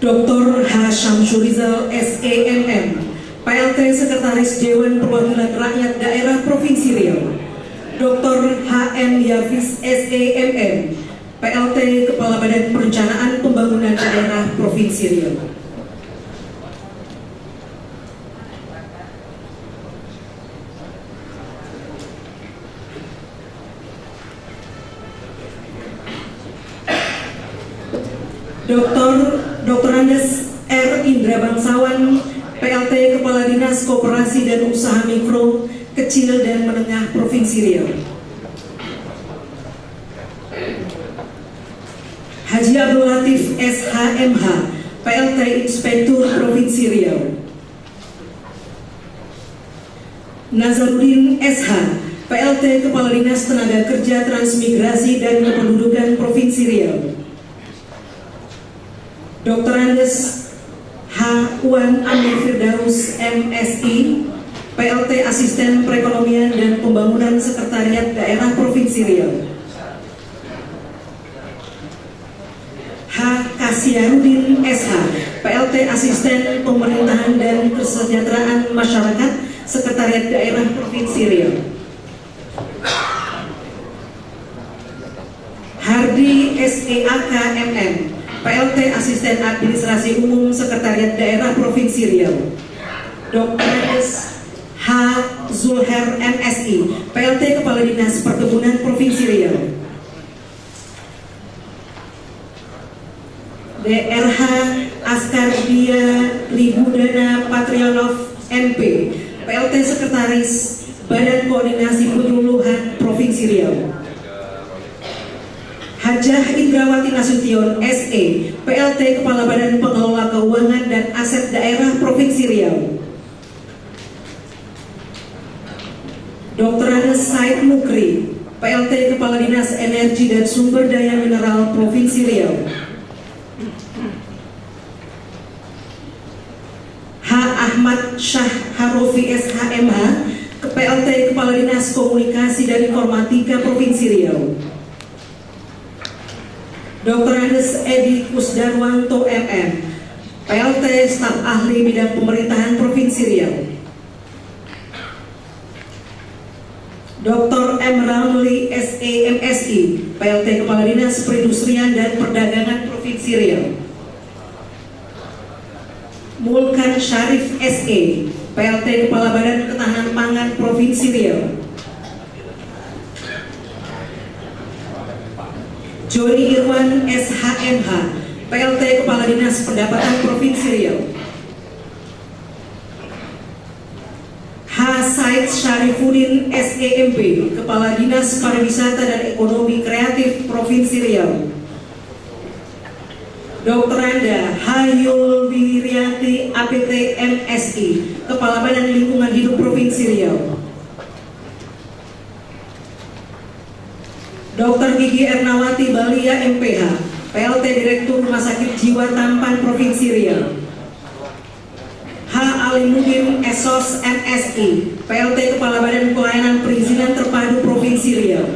Dr. H. Syamsurizal SEMM, PLT Sekretaris Dewan Perwakilan Rakyat Daerah Provinsi Riau. Dr. H.M. Yafiz SEMM, PLT Kepala Badan Perencanaan Pembangunan Daerah Provinsi Riau. Dr. Andes R. Indra Bangsawan, PLT Kepala Dinas Koperasi dan Usaha Mikro, Kecil dan Menengah Provinsi Riau. Haji Abdul Latif SHMH, PLT Inspektur Provinsi Riau. Nazaruddin SH, PLT Kepala Dinas Tenaga Kerja Transmigrasi dan Kependudukan Provinsi Riau. Dr. Andes H. Wan Amir Firdaus MSI, PLT Asisten Perekonomian dan Pembangunan Sekretariat Daerah Provinsi Riau. H. Kasiarudin SH, PLT Asisten Pemerintahan dan Kesejahteraan Masyarakat Sekretariat Daerah Provinsi Riau. Hardi SEAK MM, PLT Asisten Administrasi Umum Sekretariat Daerah Provinsi Riau. Dr. Andes H. Zulher MSI, PLT Kepala Dinas Perkebunan Provinsi Riau. DRH Askardia Libudana Patrionov MP, PLT Sekretaris Badan Koordinasi Penyuluhan Provinsi Riau. Hajah Indrawati Nasution SE, PLT Kepala Badan Pengelola Keuangan dan Aset Daerah Provinsi Riau. Dr. Andes Said Mukri, PLT Kepala Dinas Energi dan Sumber Daya Mineral Provinsi Riau. H. Ahmad Syah Harofi SHMH, PLT Kepala Dinas Komunikasi dan Informatika Provinsi Riau. Dr. Andes Edi Kusdarwanto MM, PLT Staf Ahli Bidang Pemerintahan Provinsi Riau. Dr. M. Ramli SEMSI, PLT Kepala Dinas Perindustrian dan Perdagangan Provinsi Riau. Mulkan Syarif SE, PLT Kepala Badan Ketahanan Pangan Provinsi Riau. Joni Irwan SHMH, PLT Kepala Dinas Pendapatan Provinsi Riau. H. Said Syarifuddin SEMP, Kepala Dinas Pariwisata dan Ekonomi Kreatif Provinsi Riau. Dr. Anda Hayul Wirianti APT MSI, Kepala Badan Lingkungan Hidup Provinsi Riau. Dr. Gigi Ernawati Balia MPH, PLT Direktur Rumah Sakit Jiwa Tampan Provinsi Riau. H. Alimuddin Esos MSI, PLT Kepala Badan Pelayanan Perizinan Terpadu Provinsi Riau.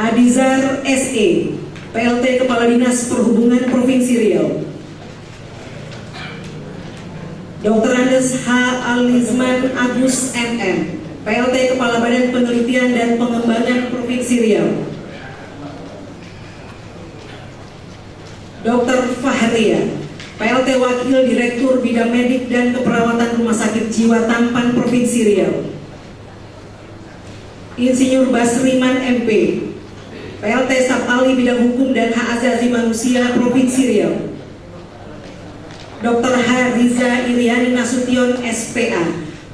Adizar SE, PLT Kepala Dinas Perhubungan Provinsi Riau. Dr. Andes H. Alizman Agus MM, PLT Kepala Badan Penelitian dan Pengembangan Provinsi Riau. Dr. Fahria, PLT Wakil Direktur Bidang Medik dan Keperawatan Rumah Sakit Jiwa Tampan Provinsi Riau. Insinyur Basriman MP, PLT Staf Ahli Bidang Hukum dan Hak Asasi Manusia Provinsi Riau. Dr. H. Riza Iriani Nasution SPA,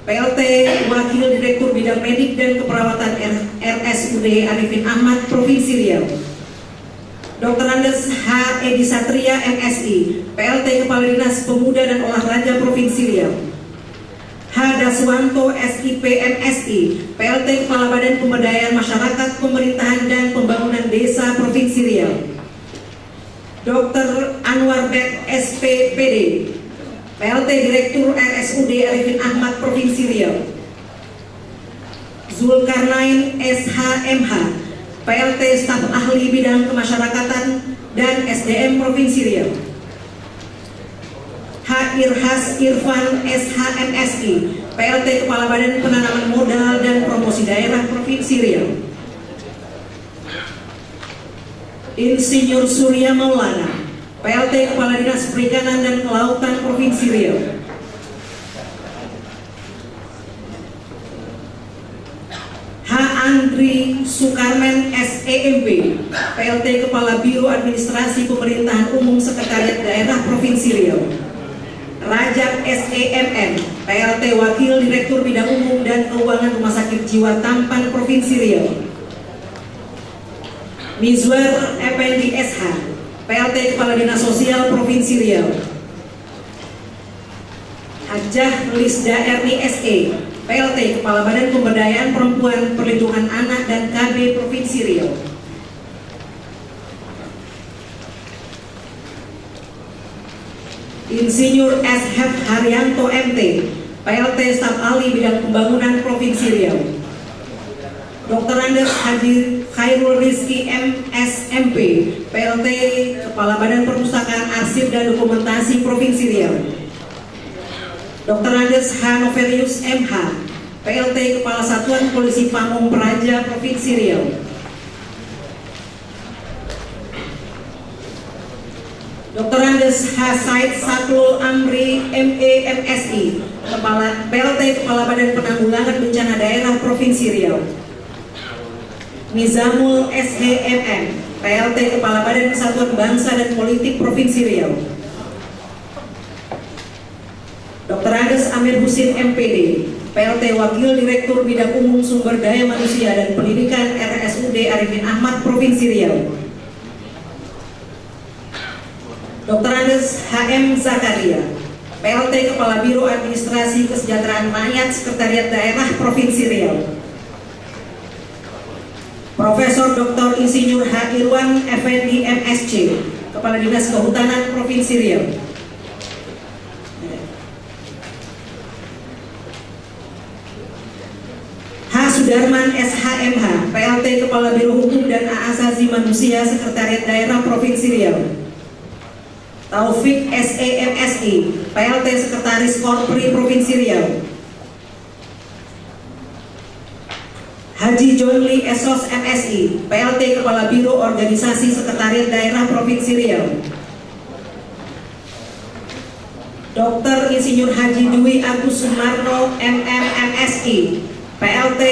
PLT Wakil Direktur Bidang Medik dan Keperawatan RSUD Arifin Ahmad Provinsi Riau. Dr. Andes H. Edi Satria MSI, PLT Kepala Dinas Pemuda dan Olahraga Provinsi Riau. H. Daswanto SIP MSI, PLT Kepala Badan Pemberdayaan Masyarakat Pemerintahan dan Pembangunan Desa Provinsi Riau. Dr. Anwar Bek SPPD, PLT Direktur RSUD Arifin Ahmad Provinsi Riau. Zulkarnain SHMH, PLT Staf Ahli Bidang Kemasyarakatan dan SDM Provinsi Riau. H. Irhas Irfan SHMSI, PLT Kepala Badan Penanaman Modal dan Promosi Daerah Provinsi Riau. Insinyur Surya Maulana, PLT Kepala Dinas Perikanan dan Kelautan Provinsi Riau. H. Andri Sukarmen SEMP, PLT Kepala Biro Administrasi Pemerintahan Umum Sekretariat Daerah Provinsi Riau. Rajab SEMN, PLT Wakil Direktur Bidang Umum dan Keuangan Rumah Sakit Jiwa Tampan Provinsi Riau. Mizwar Effendi SH, PLT Kepala Dinas Sosial Provinsi Riau. Hajah Lisda Erni SE, PLT Kepala Badan Pemberdayaan Perempuan, Perlindungan Anak dan KB Provinsi Riau. Insinyur S.H. Haryanto MT, PLT Staf Ahli Bidang Pembangunan Provinsi Riau. Dr. Andes Haji Khairul Rizki MSMP, PLT Kepala Badan Perpustakaan Arsip dan Dokumentasi Provinsi Riau. Dr. Andes H. Novelius MH, PLT Kepala Satuan Polisi Pamong Praja Provinsi Riau. Dr. Andes H. Said Satul Amri MEMSI, PLT Kepala Badan Penanggulangan Bencana Daerah Provinsi Riau. Nizamul SHMM, PLT Kepala Badan Kesatuan Bangsa dan Politik Provinsi Riau. Dr. Andes Amir Husin MPD, PLT Wakil Direktur Bidang Umum Sumber Daya Manusia dan Pendidikan RSUD Arifin Ahmad Provinsi Riau. Dr. Andes HM Zakaria, PLT Kepala Biro Administrasi Kesejahteraan Rakyat Sekretariat Daerah Provinsi Riau. Profesor Dr. Insinyur H. Irwan Effendi MSc, Kepala Dinas Kehutanan Provinsi Riau. H. Sudarman SHMH, PLT Kepala Biro Hukum dan Hak Asasi Manusia Sekretariat Daerah Provinsi Riau. Taufik SEMSI, PLT Sekretaris Korpri Provinsi Riau. Haji Jonli Esos MSI, PLT Kepala Biro Organisasi Sekretariat Daerah Provinsi Riau. Dr. Insinyur Haji Dwi Agus Sumarno MMMSI, PLT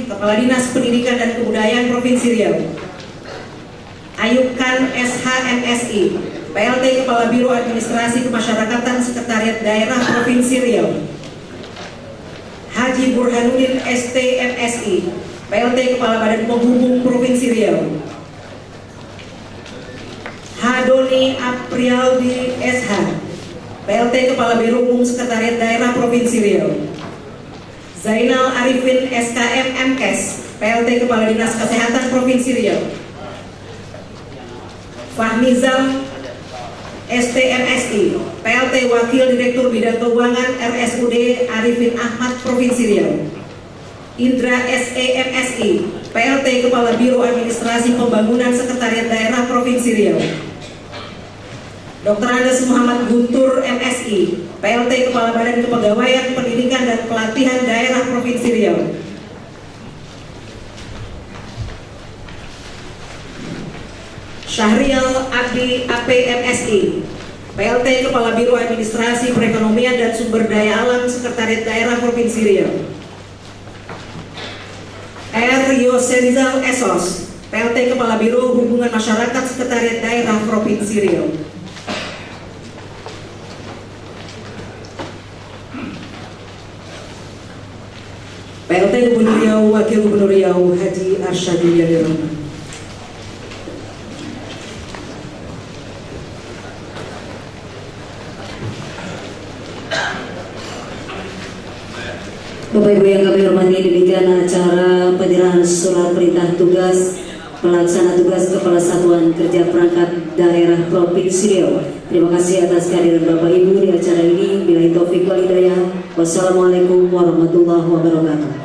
Kepala Dinas Pendidikan dan Kebudayaan Provinsi Riau. Ayub Khan SHMSI, PLT Kepala Biro Administrasi Kemasyarakatan Sekretariat Daerah Provinsi Riau. Haji Burhanuddin STMSI, PLT Kepala Badan Penghubung Provinsi Riau. Hadoni Aprialdi SH, PLT Kepala Biro Umum Sekretariat Daerah Provinsi Riau. Zainal Arifin SKM MKes, PLT Kepala Dinas Kesehatan Provinsi Riau. Fahmizal STMSI, PLT Wakil Direktur Bidang Keuangan RSUD Arifin Ahmad Provinsi Riau. Indra SEMSI, PLT Kepala Biro Administrasi Pembangunan Sekretariat Daerah Provinsi Riau. Dr. Andes Muhammad Guntur MSI, PLT Kepala Badan Kepegawaian Pendidikan dan Pelatihan Daerah Provinsi Riau. Syahrial Abdi APMSI, PLT Kepala Biro Administrasi Perekonomian dan Sumber Daya Alam Sekretariat Daerah Provinsi Riau. R. Yoserizal Esos, PLT Kepala Biro Hubungan Masyarakat Sekretariat Daerah Provinsi Riau. PLT Gubernur Riau, Wakil Gubernur Riau Haji Arsyadi Rahman. Bapak Ibu yang kami hormati, demikian acara penyerahan surat perintah tugas pelaksana tugas Kepala Satuan Kerja Perangkat Daerah Provinsi Riau. Terima kasih atas kehadiran Bapak Ibu di acara ini. Billahi taufik wal hidayah. Wassalamualaikum warahmatullahi wabarakatuh.